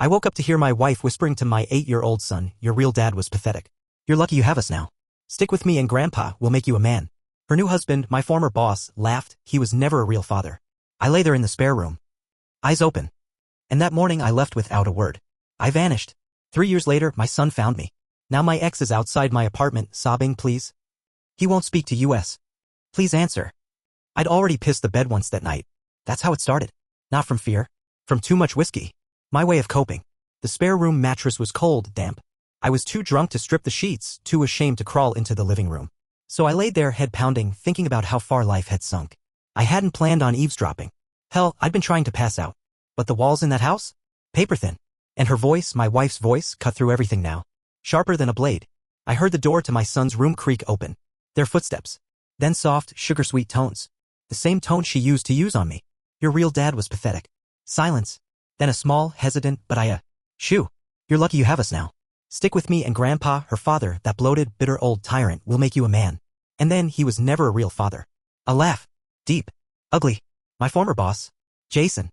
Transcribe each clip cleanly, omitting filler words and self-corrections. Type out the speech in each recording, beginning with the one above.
I woke up to hear my wife whispering to my 8-year-old son, "Your real dad was pathetic. You're lucky you have us now. Stick with me and Grandpa will make you a man." Her new husband, my former boss, laughed. He was never a real father. I lay there in the spare room, eyes open. And that morning I left without a word. I vanished. 3 years later, my son found me. Now my ex is outside my apartment, sobbing, "Please." He won't speak to us. Please answer. I'd already pissed the bed once that night. That's how it started. Not from fear. From too much whiskey. My way of coping. The spare room mattress was cold, damp. I was too drunk to strip the sheets, too ashamed to crawl into the living room. So I laid there head pounding, thinking about how far life had sunk. I hadn't planned on eavesdropping. Hell, I'd been trying to pass out. But the walls in that house? Paper thin. And her voice, my wife's voice, cut through everything now. Sharper than a blade. I heard the door to my son's room creak open. Their footsteps. Then soft, sugar-sweet tones. The same tone she used to use on me. "Your real dad was pathetic." Silence. Then a small, hesitant, but "Shoo. You're lucky you have us now. Stick with me and Grandpa, her father, that bloated, bitter old tyrant, will make you a man." And then he was never a real father. A laugh. Deep. Ugly. My former boss. Jason.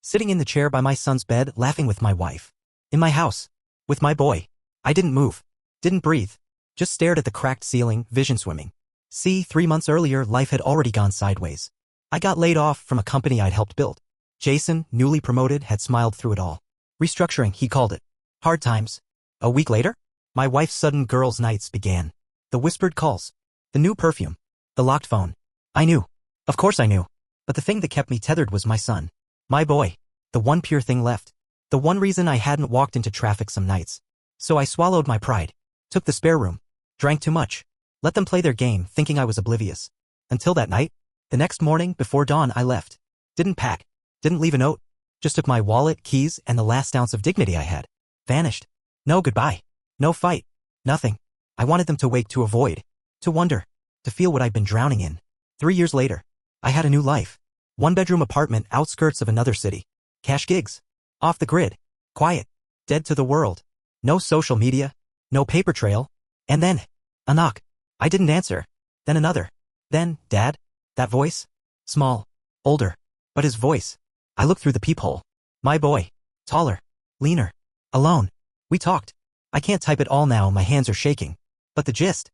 Sitting in the chair by my son's bed, laughing with my wife. In my house. With my boy. I didn't move. Didn't breathe. Just stared at the cracked ceiling, vision swimming. See, 3 months earlier, life had already gone sideways. I got laid off from a company I'd helped build. Jason, newly promoted, had smiled through it all. Restructuring, he called it. Hard times. A week later, my wife's sudden girls' nights began. The whispered calls. The new perfume. The locked phone. I knew. Of course I knew. But the thing that kept me tethered was my son. My boy. The one pure thing left. The one reason I hadn't walked into traffic some nights. So I swallowed my pride. Took the spare room. Drank too much. Let them play their game, thinking I was oblivious. Until that night. The next morning, before dawn, I left. Didn't pack. Didn't leave a note. Just took my wallet, keys, and the last ounce of dignity I had. Vanished. No goodbye. No fight. Nothing. I wanted them to wake, to avoid. To wonder. To feel what I'd been drowning in. 3 years later. I had a new life. 1-bedroom apartment, outskirts of another city. Cash gigs. Off the grid. Quiet. Dead to the world. No social media. No paper trail. And then, a knock. I didn't answer. Then another. Then, Dad? That voice? Small. Older. But his voice. I looked through the peephole. My boy. Taller. Leaner. Alone. We talked. I can't type it all now, my hands are shaking. But the gist.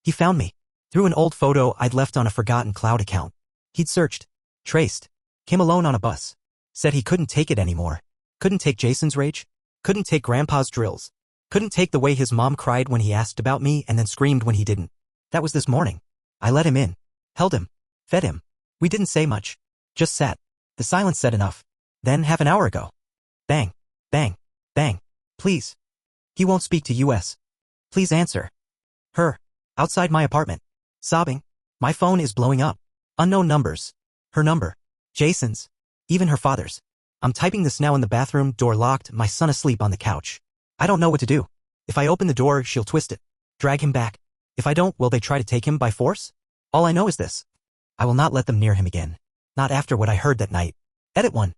He found me. Through an old photo I'd left on a forgotten cloud account. He'd searched. Traced. Came alone on a bus. Said he couldn't take it anymore. Couldn't take Jason's rage. Couldn't take Grandpa's drills. Couldn't take the way his mom cried when he asked about me and then screamed when he didn't. That was this morning. I let him in. Held him. Fed him. We didn't say much. Just sat. The silence said enough. Then, half an hour ago. Bang. Bang. Bang. Please. He won't speak to us. Please answer. Her. Outside my apartment. Sobbing. My phone is blowing up. Unknown numbers. Her number. Jason's. Even her father's. I'm typing this now in the bathroom, door locked, my son asleep on the couch. I don't know what to do. If I open the door, she'll twist it. Drag him back. If I don't, will they try to take him by force? All I know is this. I will not let them near him again. Not after what I heard that night. Edit 1.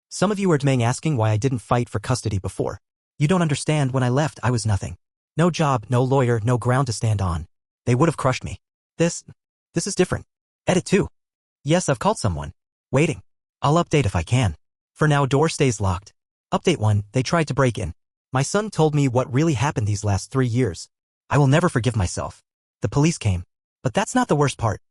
Some of you are asking why I didn't fight for custody before. You don't understand, when I left, I was nothing. No job, no lawyer, no ground to stand on. They would have crushed me. This is different. Edit 2. Yes, I've called someone. Waiting. I'll update if I can. For now, door stays locked. Update 1, they tried to break in. My son told me what really happened these last 3 years. I will never forgive myself. The police came. But that's not the worst part.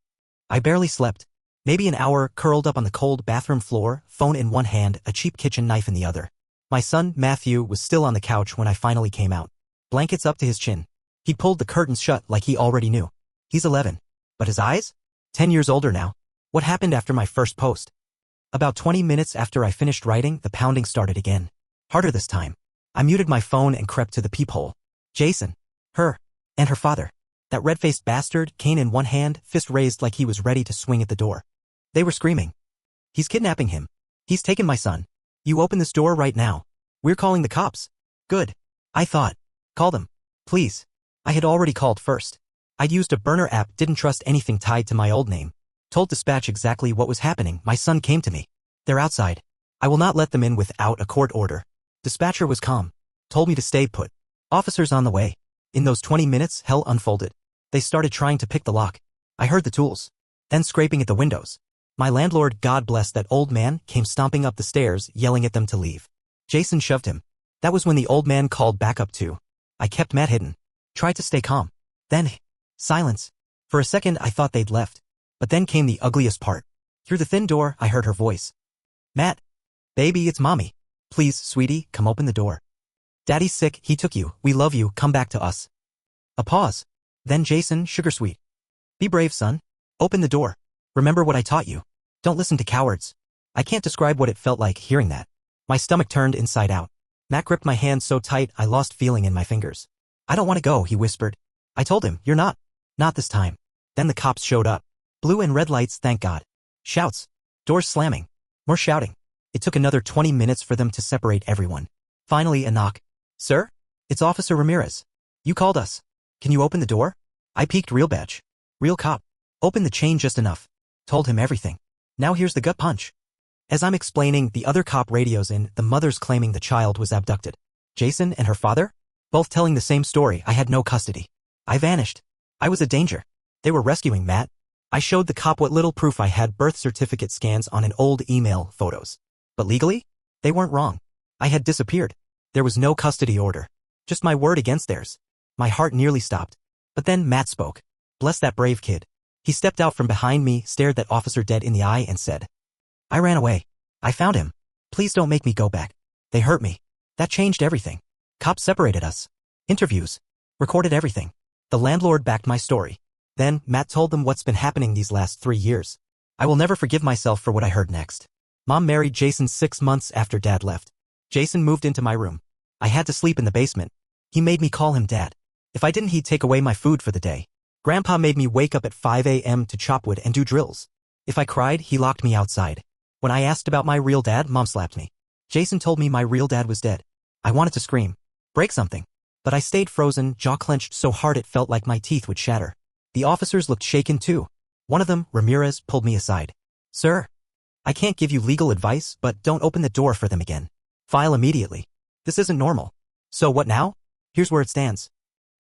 I barely slept. Maybe an hour, curled up on the cold bathroom floor, phone in one hand, a cheap kitchen knife in the other. My son, Matthew, was still on the couch when I finally came out. Blankets up to his chin. He'd pulled the curtains shut like he already knew. He's 11. But his eyes? 10 years older now. What happened after my first post? About 20 minutes after I finished writing, the pounding started again. Harder this time. I muted my phone and crept to the peephole. Jason. Her. And her father. That red-faced bastard, cane in one hand, fist raised like he was ready to swing at the door. They were screaming. He's kidnapping him. He's taken my son. You open this door right now. We're calling the cops. Good. I thought. Call them. Please. I had already called first. I'd used a burner app, didn't trust anything tied to my old name. Told dispatch exactly what was happening. My son came to me. They're outside. I will not let them in without a court order. Dispatcher was calm. Told me to stay put. Officers on the way. In those 20 minutes, hell unfolded. They started trying to pick the lock. I heard the tools. Then scraping at the windows. My landlord, God bless that old man, came stomping up the stairs, yelling at them to leave. Jason shoved him. That was when the old man called back up too. I kept Matt hidden. Tried to stay calm. Then, silence. For a second I thought they'd left. But then came the ugliest part. Through the thin door I heard her voice. Matt. Baby, it's mommy. Please, sweetie, come open the door. Daddy's sick, he took you, we love you, come back to us. A pause. Then Jason, sugar sweet. Be brave, son. Open the door. Remember what I taught you. Don't listen to cowards. I can't describe what it felt like hearing that. My stomach turned inside out. Matt gripped my hand so tight I lost feeling in my fingers. I don't want to go, he whispered. I told him, you're not. Not this time. Then the cops showed up. Blue and red lights, thank God. Shouts. Doors slamming. More shouting. It took another 20 minutes for them to separate everyone. Finally, a knock. Sir? It's Officer Ramirez. You called us. Can you open the door? I peeked. Real badge. Real cop. Open the chain just enough. Told him everything. Now here's the gut punch. As I'm explaining, the other cop radios in, the mother's claiming the child was abducted. Jason and her father? Both telling the same story. I had no custody. I vanished. I was a danger. They were rescuing Matt. I showed the cop what little proof I had, birth certificate scans on an old email, photos. But legally? They weren't wrong. I had disappeared. There was no custody order. Just my word against theirs. My heart nearly stopped. But then Matt spoke. Bless that brave kid. He stepped out from behind me, stared that officer dead in the eye and said, I ran away. I found him. Please don't make me go back. They hurt me. That changed everything. Cops separated us. Interviews. Recorded everything. The landlord backed my story. Then, Matt told them what's been happening these last 3 years. I will never forgive myself for what I heard next. Mom married Jason 6 months after Dad left. Jason moved into my room. I had to sleep in the basement. He made me call him Dad. If I didn't, he'd take away my food for the day. Grandpa made me wake up at 5 a.m. to chop wood and do drills. If I cried, he locked me outside. When I asked about my real dad, Mom slapped me. Jason told me my real dad was dead. I wanted to scream. Break something. But I stayed frozen, jaw clenched so hard it felt like my teeth would shatter. The officers looked shaken too. One of them, Ramirez, pulled me aside. Sir, I can't give you legal advice, but don't open the door for them again. File immediately. This isn't normal. So what now? Here's where it stands.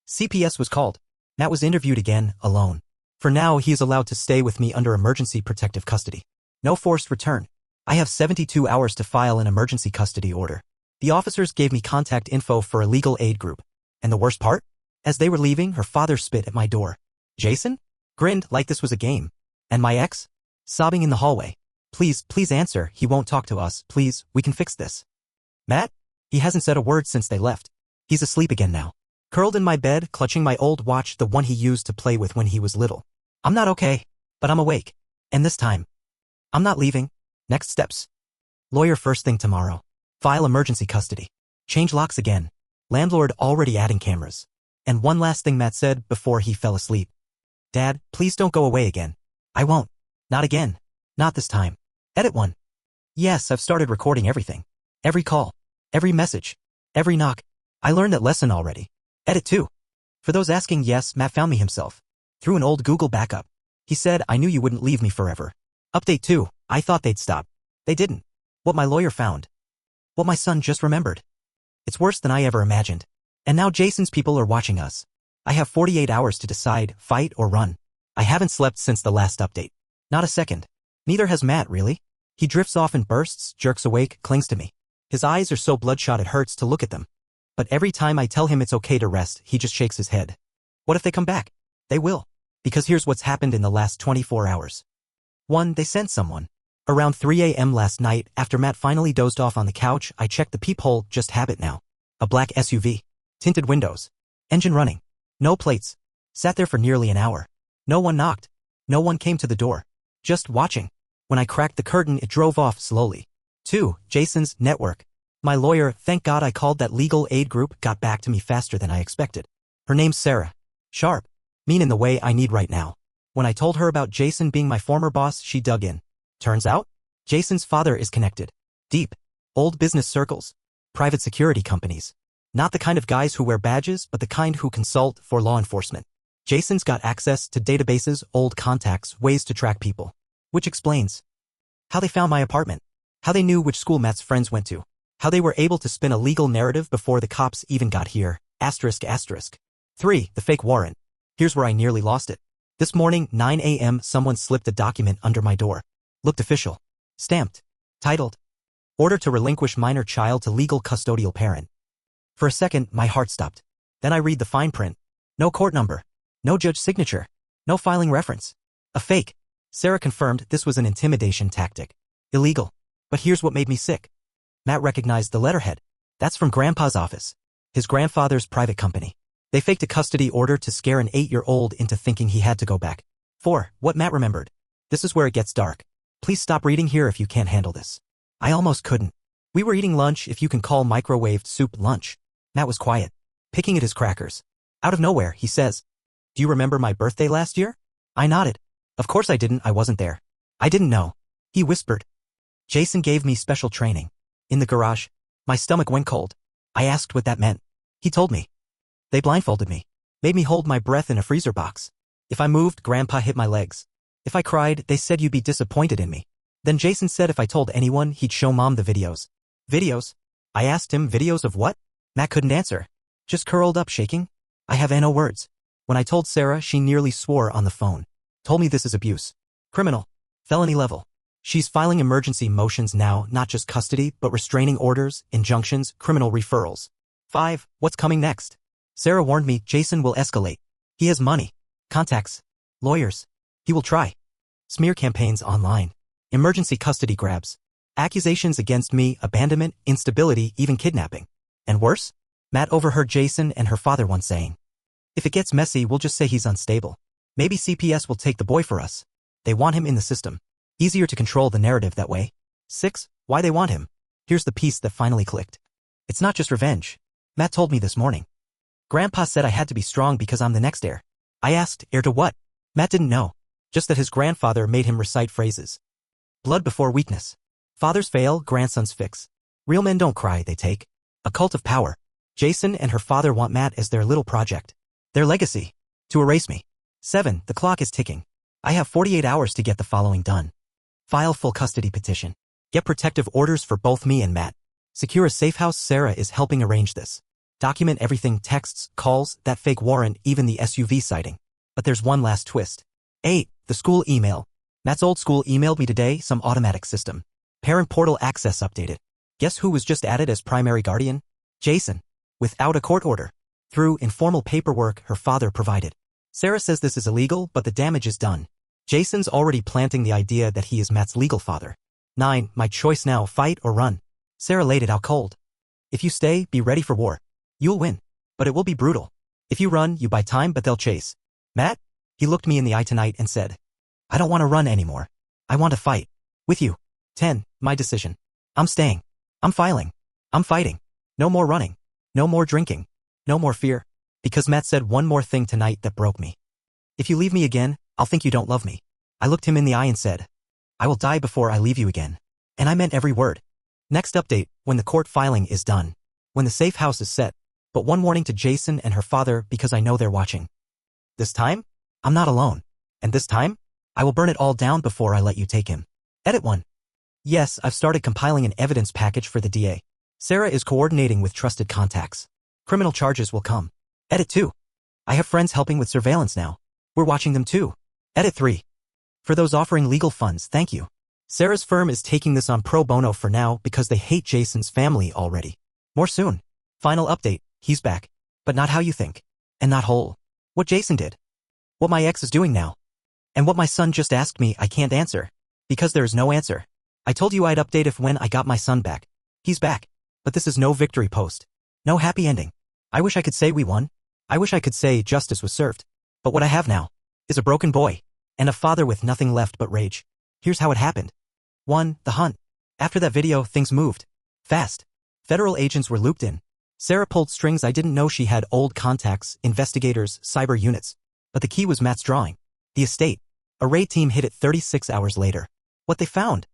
CPS was called. Matt was interviewed again, alone. For now, he is allowed to stay with me under emergency protective custody. No forced return. I have 72 hours to file an emergency custody order. The officers gave me contact info for a legal aid group. And the worst part? As they were leaving, her father spit at my door. Jason? Grinned like this was a game. And my ex? Sobbing in the hallway. Please, please answer, he won't talk to us, please, we can fix this. Matt? He hasn't said a word since they left. He's asleep again now. Curled in my bed, clutching my old watch, the one he used to play with when he was little. I'm not okay, but I'm awake. And this time, I'm not leaving. Next steps. Lawyer first thing tomorrow. File emergency custody. Change locks again. Landlord already adding cameras. And one last thing Matt said before he fell asleep. Dad, please don't go away again. I won't. Not again. Not this time. Edit 1. Yes, I've started recording everything. Every call. Every message. Every knock. I learned that lesson already. Edit 2. For those asking, yes, Matt found me himself. Through an old Google backup. He said, I knew you wouldn't leave me forever. Update 2. I thought they'd stop. They didn't. What my lawyer found. What my son just remembered. It's worse than I ever imagined. And now Jason's people are watching us. I have 48 hours to decide, fight or run. I haven't slept since the last update. Not a second. Neither has Matt, really. He drifts off in bursts, jerks awake, clings to me. His eyes are so bloodshot it hurts to look at them. But every time I tell him it's okay to rest, he just shakes his head. What if they come back? They will. Because here's what's happened in the last 24 hours. 1. They sent someone. Around 3 a.m. last night, after Matt finally dozed off on the couch, I checked the peephole, just habit now. A black SUV. Tinted windows. Engine running. No plates. Sat there for nearly an hour. No one knocked. No one came to the door. Just watching. When I cracked the curtain, it drove off slowly. 2. Jason's network. My lawyer, thank God I called that legal aid group, got back to me faster than I expected. Her name's Sarah. Sharp. Mean in the way I need right now. When I told her about Jason being my former boss, she dug in. Turns out, Jason's father is connected. Deep. Old business circles. Private security companies. Not the kind of guys who wear badges, but the kind who consult for law enforcement. Jason's got access to databases, old contacts, ways to track people. Which explains how they found my apartment. How they knew which school Matt's friends went to. How they were able to spin a legal narrative before the cops even got here. Asterisk asterisk. 3. The fake warrant. Here's where I nearly lost it. This morning, 9 a.m., someone slipped a document under my door. Looked official. Stamped. Titled. Order to relinquish minor child to legal custodial parent. For a second, my heart stopped. Then I read the fine print. No court number. No judge signature. No filing reference. A fake. Sarah confirmed this was an intimidation tactic. Illegal. But here's what made me sick. Matt recognized the letterhead. That's from Grandpa's office. His grandfather's private company. They faked a custody order to scare an 8-year-old into thinking he had to go back. 4. What Matt remembered. This is where it gets dark. Please stop reading here if you can't handle this. I almost couldn't. We were eating lunch, if you can call microwaved soup lunch. Matt was quiet, picking at his crackers. Out of nowhere, he says, "Do you remember my birthday last year?" I nodded. Of course I didn't, I wasn't there. I didn't know. He whispered. Jason gave me special training. In the garage, my stomach went cold. I asked what that meant. He told me. They blindfolded me, made me hold my breath in a freezer box. If I moved, Grandpa hit my legs. If I cried, they said you'd be disappointed in me. Then Jason said if I told anyone, he'd show Mom the videos. Videos? I asked him, videos of what? Matt couldn't answer. Just curled up shaking. I have no words. When I told Sarah, she nearly swore on the phone. Told me this is abuse. Criminal. Felony level. She's filing emergency motions now, not just custody, but restraining orders, injunctions, criminal referrals. 5. What's coming next? Sarah warned me Jason will escalate. He has money, contacts, lawyers. He will try. Smear campaigns online. Emergency custody grabs. Accusations against me, abandonment, instability, even kidnapping. And worse? Matt overheard Jason and her father once saying, "If it gets messy, we'll just say he's unstable. Maybe CPS will take the boy for us." They want him in the system. Easier to control the narrative that way. 6. Why they want him. Here's the piece that finally clicked. It's not just revenge. Matt told me this morning. Grandpa said I had to be strong because I'm the next heir. I asked, heir to what? Matt didn't know. Just that his grandfather made him recite phrases. Blood before weakness. Fathers fail, grandsons fix. Real men don't cry, they take. A cult of power. Jason and her father want Matt as their little project. Their legacy. To erase me. 7. The clock is ticking. I have 48 hours to get the following done. File full custody petition. Get protective orders for both me and Matt. Secure a safe house. Sarah is helping arrange this. Document everything, texts, calls, that fake warrant, even the SUV sighting. But there's one last twist. 8. The school email. Matt's old school emailed me today, some automatic system. Parent portal access updated. Guess who was just added as primary guardian? Jason. Without a court order. Through informal paperwork her father provided. Sarah says this is illegal, but the damage is done. Jason's already planting the idea that he is Matt's legal father. 9. My choice now, fight or run. Sarah laid it out cold. If you stay, be ready for war. You'll win. But it will be brutal. If you run, you buy time, but they'll chase. Matt? He looked me in the eye tonight and said, I don't want to run anymore. I want to fight. With you. 10. My decision. I'm staying. I'm filing. I'm fighting. No more running. No more drinking. No more fear. Because Matt said one more thing tonight that broke me. If you leave me again, I'll think you don't love me. I looked him in the eye and said, I will die before I leave you again. And I meant every word. Next update, when the court filing is done. When the safe house is set. But one warning to Jason and her father because I know they're watching. This time, I'm not alone. And this time, I will burn it all down before I let you take him. Edit 1. Yes, I've started compiling an evidence package for the DA. Sarah is coordinating with trusted contacts. Criminal charges will come. Edit 2. I have friends helping with surveillance now. We're watching them too. Edit 3. For those offering legal funds, thank you. Sarah's firm is taking this on pro bono for now because they hate Jason's family already. More soon. Final update, he's back. But not how you think. And not whole. What Jason did. What my ex is doing now. And what my son just asked me I can't answer. Because there is no answer. I told you I'd update if when I got my son back. He's back. But this is no victory post. No happy ending. I wish I could say we won. I wish I could say justice was served. But what I have now is a broken boy. And a father with nothing left but rage. Here's how it happened. 1. The hunt. After that video, things moved. Fast. Federal agents were looped in. Sarah pulled strings I didn't know she had old contacts, investigators, cyber units. But the key was Matt's drawing. The estate. A raid team hit it 36 hours later. What they found?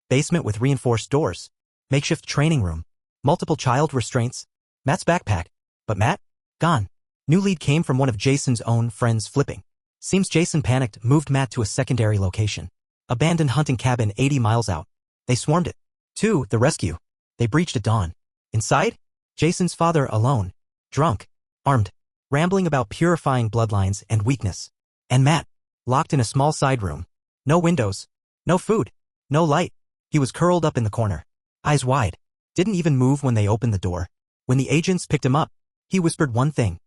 Basement with reinforced doors. Makeshift training room. Multiple child restraints. Matt's backpack. But Matt? Gone. New lead came from one of Jason's own friends flipping. Seems Jason panicked, moved Matt to a secondary location. Abandoned hunting cabin 80 miles out. They swarmed it. 2. The rescue. They breached at dawn. Inside? Jason's father alone. Drunk. Armed. Rambling about purifying bloodlines and weakness. And Matt. Locked in a small side room. No windows. No food. No light. He was curled up in the corner. Eyes wide. Didn't even move when they opened the door. When the agents picked him up, he whispered one thing.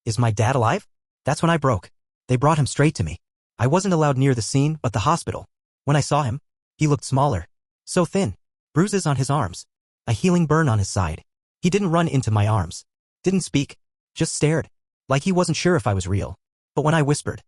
Is my dad alive? That's when I broke. They brought him straight to me. I wasn't allowed near the scene, but the hospital. When I saw him, he looked smaller. So thin. Bruises on his arms. A healing burn on his side. He didn't run into my arms. Didn't speak. Just stared. Like he wasn't sure if I was real. But when I whispered,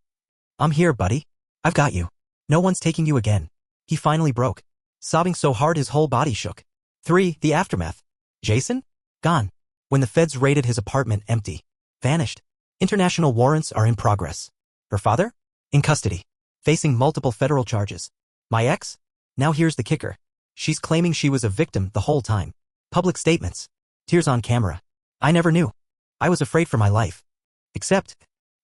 I'm here, buddy. I've got you. No one's taking you again. He finally broke. Sobbing so hard his whole body shook. 3. The aftermath. Jason? Gone. When the feds raided his apartment, empty. Vanished. International warrants are in progress. Her father? In custody. Facing multiple federal charges. My ex? Now here's the kicker. She's claiming she was a victim the whole time. Public statements. Tears on camera. I never knew. I was afraid for my life. Except,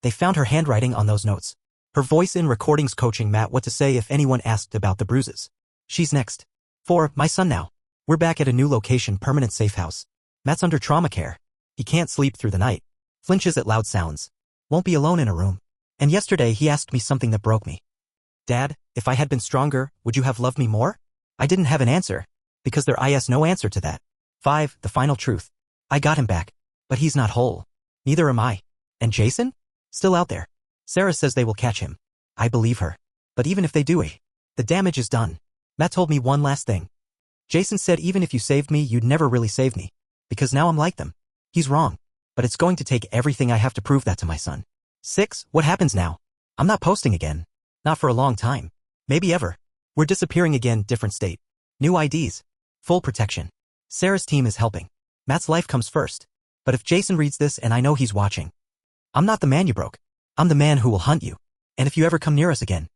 they found her handwriting on those notes. Her voice in recordings coaching Matt what to say if anyone asked about the bruises. She's next. 4. My son now. We're back at a new location, permanent safe house. Matt's under trauma care. He can't sleep through the night. Flinches at loud sounds. Won't be alone in a room. And yesterday he asked me something that broke me. Dad, if I had been stronger, would you have loved me more? I didn't have an answer. Because there is no answer to that. 5. The final truth. I got him back. But he's not whole. Neither am I. And Jason? Still out there. Sarah says they will catch him. I believe her. But even if they do, the damage is done. Matt told me one last thing. Jason said even if you saved me, you'd never really save me. Because now I'm like them. He's wrong. But it's going to take everything I have to prove that to my son. 6. What happens now? I'm not posting again. Not for a long time. Maybe ever. We're disappearing again, different state. New IDs. Full protection. Sarah's team is helping. Matt's life comes first. But if Jason reads this and I know he's watching, I'm not the man you broke. I'm the man who will hunt you. And if you ever come near us again,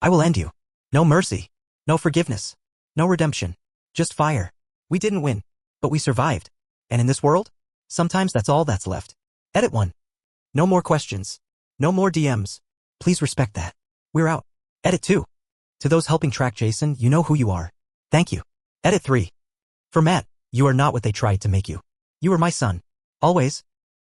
I will end you. No mercy. No forgiveness. No redemption. Just fire. We didn't win. But we survived. And in this world, sometimes that's all that's left. Edit 1. No more questions. No more DMs. Please respect that. We're out. Edit 2. To those helping track Jason, you know who you are. Thank you. Edit 3. For Matt, you are not what they tried to make you. You are my son. Always.